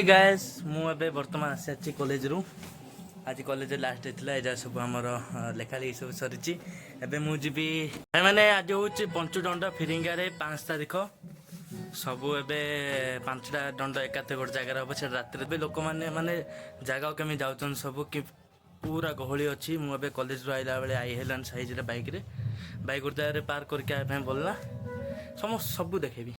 Guys मुझे बर्तमान आसी कॉलेज रु आज कॉलेज लास्ट डे एजा सब आमर लेखा लिखी सब सरी एवं मुझे मैंने आज हूँ पंचुदंड फिरिंगा 5 तारीख सबू एवं 5टा दंड एकाथ गोटे जगार हम से रात लोक मैंने माने जगह केमी जाऊँ सब कि पूरा गहली अच्छी मुझे कॉलेज रू आइला बेले आई हेलान साइज बाइक गुरुदार पार्क करके बोलना समस्त सब देखेबी।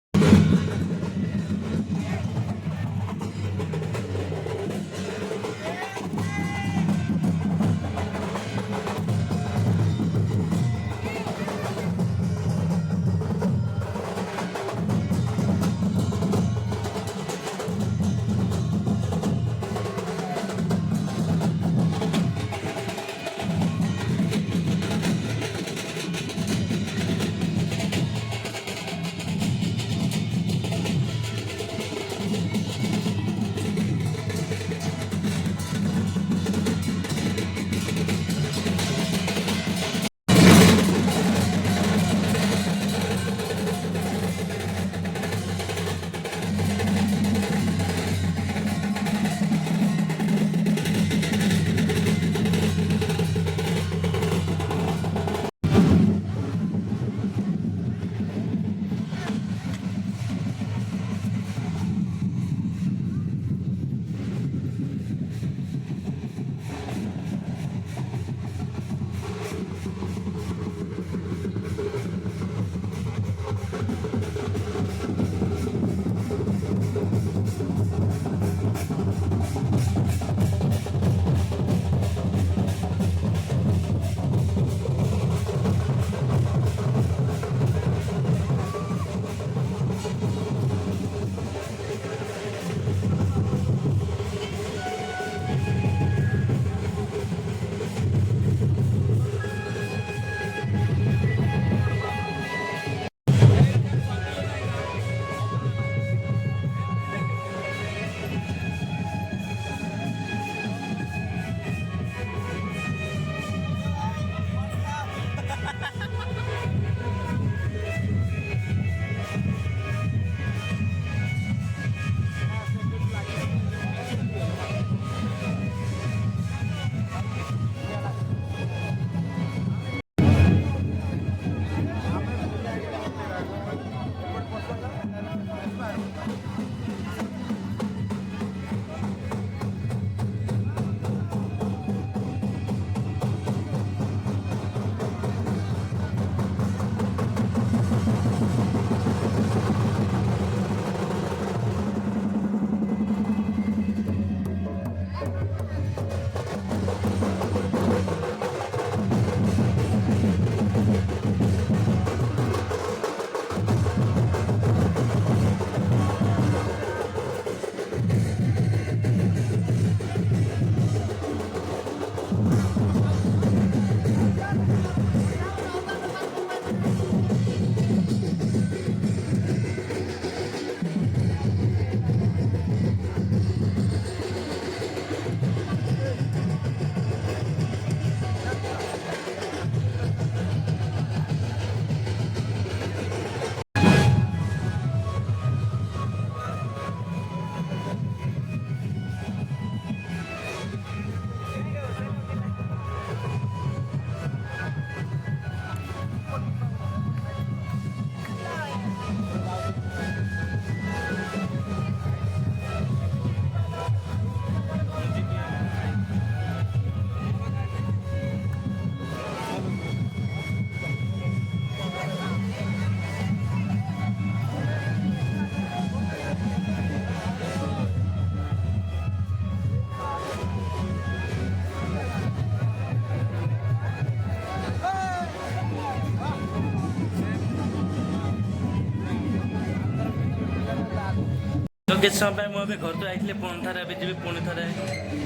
तो किस समय मुझे घर तो आई पुणी थे अभी जी पुणी थे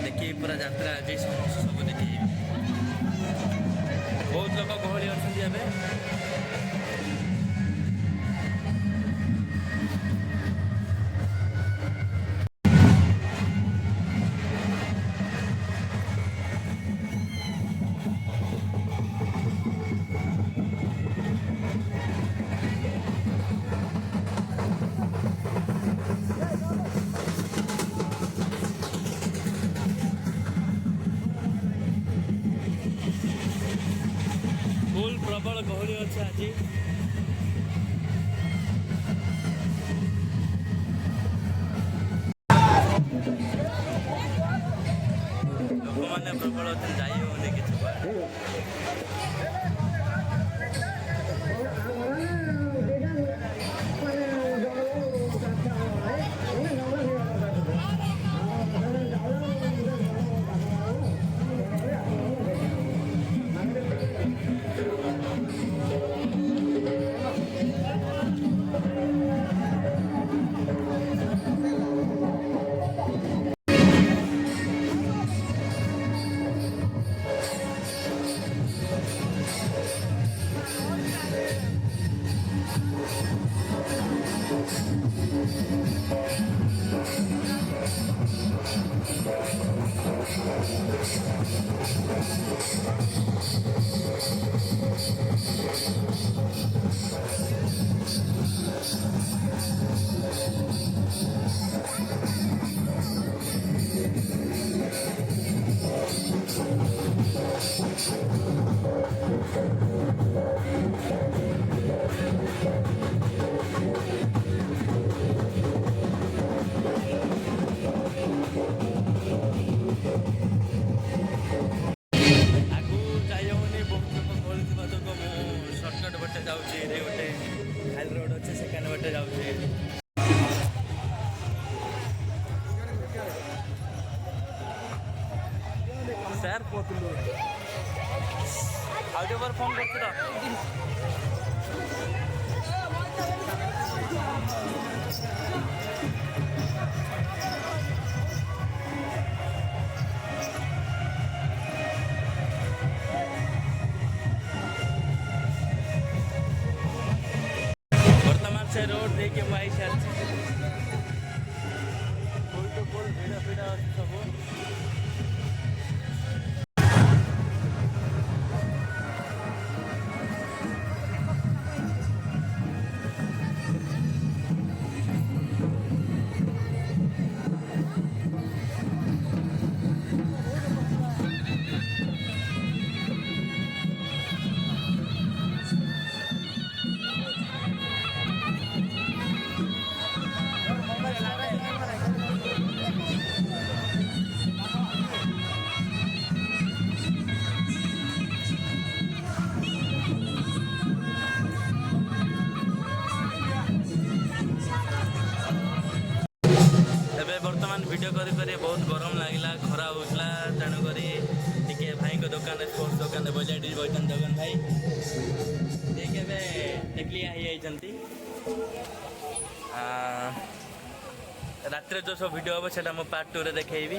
देखिए पूरा यात्रा आज सब देखिए बहुत लोग गहली अच्छा। ଆଜି। ଲୋକମାନେ ପ୍ରବଳ ଅଛନ୍ତି, ଯାଇ ହେଉନି କିଛି କୁଆଡ଼େ। ଯାଉଛି ଏଠି ଗୋଟେ ଖାଲି ରୋଡ଼ ଅଛି, ସେକେଣ୍ଡ ବାଟେ ଯାଉଛି। ସାର୍ କହୁଥିଲୁ ଆଉ ଟିକେ ପରେ ଫୋନ୍ କରୁଛୁ ତ। ବର୍ତ୍ତମାନ ସେ ରୋଡ଼ ଦେଇକି ମୁଁ ଆଇ ସାରିଛି। ଭିଡ଼ ଭିଡ଼ ଅଛି ସବୁ। ଏବେ ବର୍ତ୍ତମାନ ଭିଡ଼ିଓ କରି କରି ବହୁତ ଗରମ ଲାଗିଲା, ଖରା ହେଉଥିଲା, ତେଣୁକରି ଟିକେ ଭାଇଙ୍କ ଦୋକାନରେ ସ୍ପୋର୍ଟସ୍ ଦୋକାନରେ ବଜାଇ ଟିକେ ବସିଛନ୍ତି ଜଗନ ଭାଇ। ଟିକେ ଏବେ ଟେକ୍ଲିଆ ହେଇଯାଇଛନ୍ତି। ରାତିରେ ଯେଉଁ ସବୁ ଭିଡ଼ିଓ ହେବ ସେଇଟା ମୁଁ ପାର୍ଟ 2ରେ ଦେଖେଇବି।